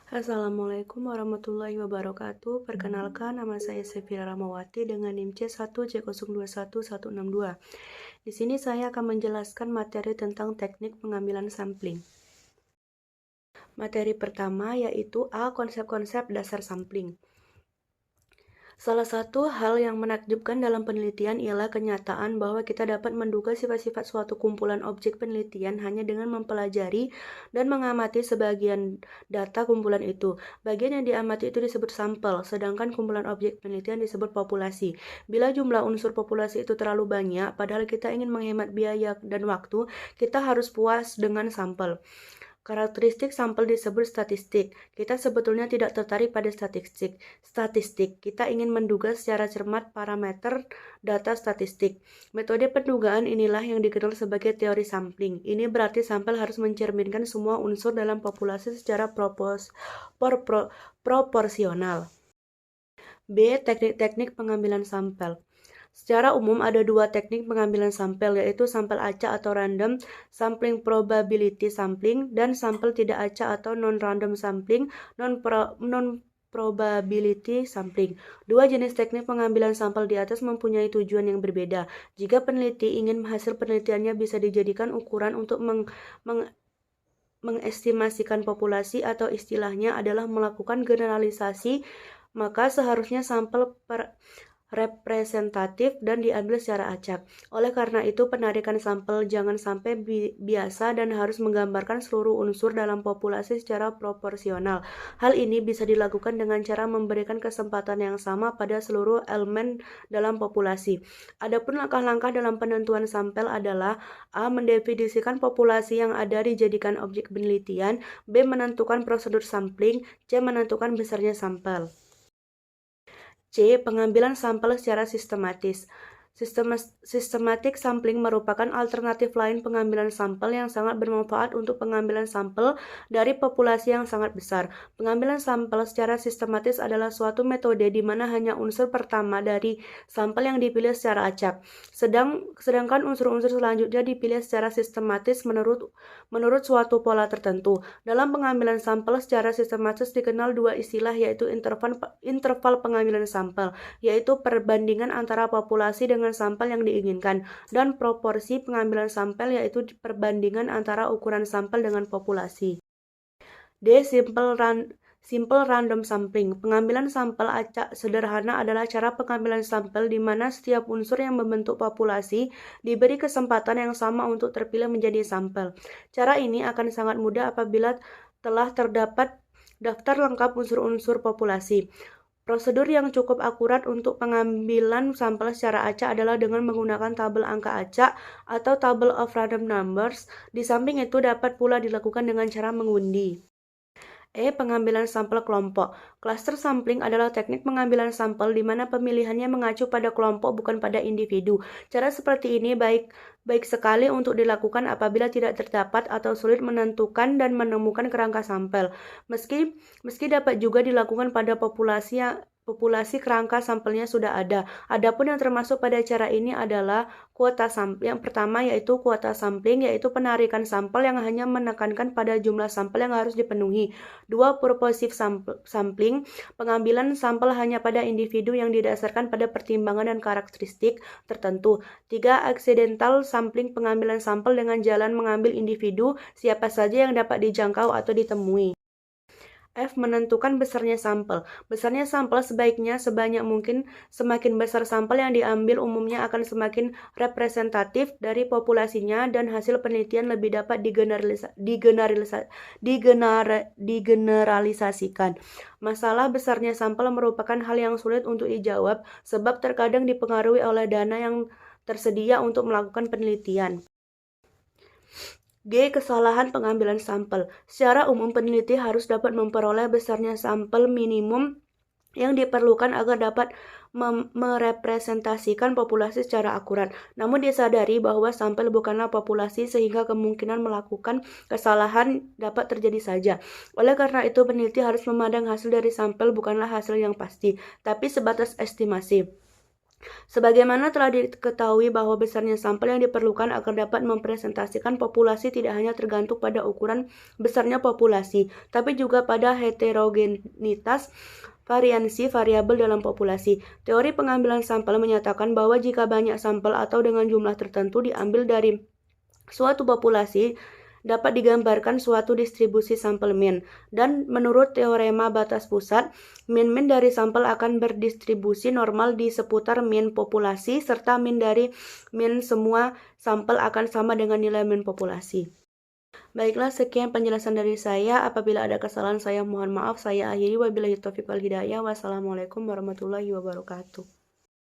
Assalamualaikum warahmatullahi wabarakatuh. Perkenalkan, nama saya Sefira Ramawati dengan NIM C1C021162. Di sini saya akan menjelaskan materi tentang teknik pengambilan sampling. Materi pertama yaitu konsep-konsep dasar sampling. Salah satu hal yang menakjubkan dalam penelitian ialah kenyataan bahwa kita dapat menduga sifat-sifat suatu kumpulan objek penelitian hanya dengan mempelajari dan mengamati sebagian data kumpulan itu. Bagian yang diamati itu disebut sampel, sedangkan kumpulan objek penelitian disebut populasi. Bila jumlah unsur populasi itu terlalu banyak, padahal kita ingin menghemat biaya dan waktu, kita harus puas dengan sampel. Karakteristik sampel disebut statistik. Kita sebetulnya tidak tertarik pada statistik. Kita ingin menduga secara cermat parameter data statistik. Metode pendugaan inilah yang dikenal sebagai teori sampling. Ini berarti sampel harus mencerminkan semua unsur dalam populasi secara proporsional. B. Teknik-teknik pengambilan sampel. Secara umum ada dua teknik pengambilan sampel, yaitu sampel acak atau random sampling, probability sampling, dan sampel tidak acak atau non-random sampling, non-probability sampling. Dua jenis teknik pengambilan sampel di atas mempunyai tujuan yang berbeda. Jika peneliti ingin hasil penelitiannya bisa dijadikan ukuran untuk mengestimasikan populasi atau istilahnya adalah melakukan generalisasi, maka seharusnya sampel representatif dan diambil secara acak. Oleh karena itu, penarikan sampel jangan sampai biasa dan harus menggambarkan seluruh unsur dalam populasi secara proporsional. Hal ini bisa dilakukan dengan cara memberikan kesempatan yang sama pada seluruh elemen dalam populasi. Adapun langkah-langkah dalam penentuan sampel adalah A. Mendefinisikan populasi yang ada dijadikan objek penelitian, B. Menentukan prosedur sampling, C. Menentukan besarnya sampel. C. Pengambilan sampel secara sistematis. Systematic sampling merupakan alternatif lain pengambilan sampel yang sangat bermanfaat untuk pengambilan sampel dari populasi yang sangat besar. Pengambilan sampel secara sistematis adalah suatu metode di mana hanya unsur pertama dari sampel yang dipilih secara acak, sedangkan unsur-unsur selanjutnya dipilih secara sistematis menurut suatu pola tertentu. Dalam pengambilan sampel secara sistematis dikenal dua istilah, yaitu interval pengambilan sampel, yaitu perbandingan antara populasi dengan sampel yang diinginkan, dan proporsi pengambilan sampel, yaitu perbandingan antara ukuran sampel dengan populasi. D. Simple random sampling. Pengambilan sampel acak sederhana adalah cara pengambilan sampel di mana setiap unsur yang membentuk populasi diberi kesempatan yang sama untuk terpilih menjadi sampel. Cara ini akan sangat mudah apabila telah terdapat daftar lengkap unsur-unsur populasi. Prosedur yang cukup akurat untuk pengambilan sampel secara acak adalah dengan menggunakan tabel angka acak atau table of random numbers. Di samping itu dapat pula dilakukan dengan cara mengundi. Pengambilan sampel kelompok. Cluster sampling adalah teknik pengambilan sampel di mana pemilihannya mengacu pada kelompok bukan pada individu. Cara seperti ini baik sekali untuk dilakukan apabila tidak terdapat atau sulit menentukan dan menemukan kerangka sampel. Meski dapat juga dilakukan pada populasi kerangka sampelnya sudah ada. Adapun yang termasuk pada cara ini adalah kuota sampel. Yang pertama yaitu kuota sampling, yaitu penarikan sampel yang hanya menekankan pada jumlah sampel yang harus dipenuhi. 2. Purposive sampling, pengambilan sampel hanya pada individu yang didasarkan pada pertimbangan dan karakteristik tertentu. 3. Accidental sampling, pengambilan sampel dengan jalan mengambil individu siapa saja yang dapat dijangkau atau ditemui. F. Menentukan besarnya sampel. Besarnya sampel sebaiknya sebanyak mungkin. Semakin besar sampel yang diambil umumnya akan semakin representatif dari populasinya dan hasil penelitian lebih dapat digeneralisasikan. Masalah besarnya sampel merupakan hal yang sulit untuk dijawab sebab terkadang dipengaruhi oleh dana yang tersedia untuk melakukan penelitian. G. Kesalahan pengambilan sampel. Secara umum peneliti harus dapat memperoleh besarnya sampel minimum yang diperlukan agar dapat merepresentasikan populasi secara akurat. Namun disadari bahwa sampel bukanlah populasi sehingga kemungkinan melakukan kesalahan dapat terjadi saja. Oleh karena itu peneliti harus memandang hasil dari sampel bukanlah hasil yang pasti, tapi sebatas estimasi. Sebagaimana telah diketahui bahwa besarnya sampel yang diperlukan agar dapat mempresentasikan populasi tidak hanya tergantung pada ukuran besarnya populasi, tapi juga pada heterogenitas variansi variabel dalam populasi. Teori pengambilan sampel menyatakan bahwa jika banyak sampel atau dengan jumlah tertentu diambil dari suatu populasi, dapat digambarkan suatu distribusi sampel mean. Dan menurut teorema batas pusat, mean dari sampel akan berdistribusi normal di seputar mean populasi, serta mean dari mean semua sampel akan sama dengan nilai mean populasi. Baiklah, sekian penjelasan dari saya. Apabila ada kesalahan, saya mohon maaf. Saya akhiri. Wabillahi taufiq wal hidayah. Wassalamualaikum warahmatullahi wabarakatuh.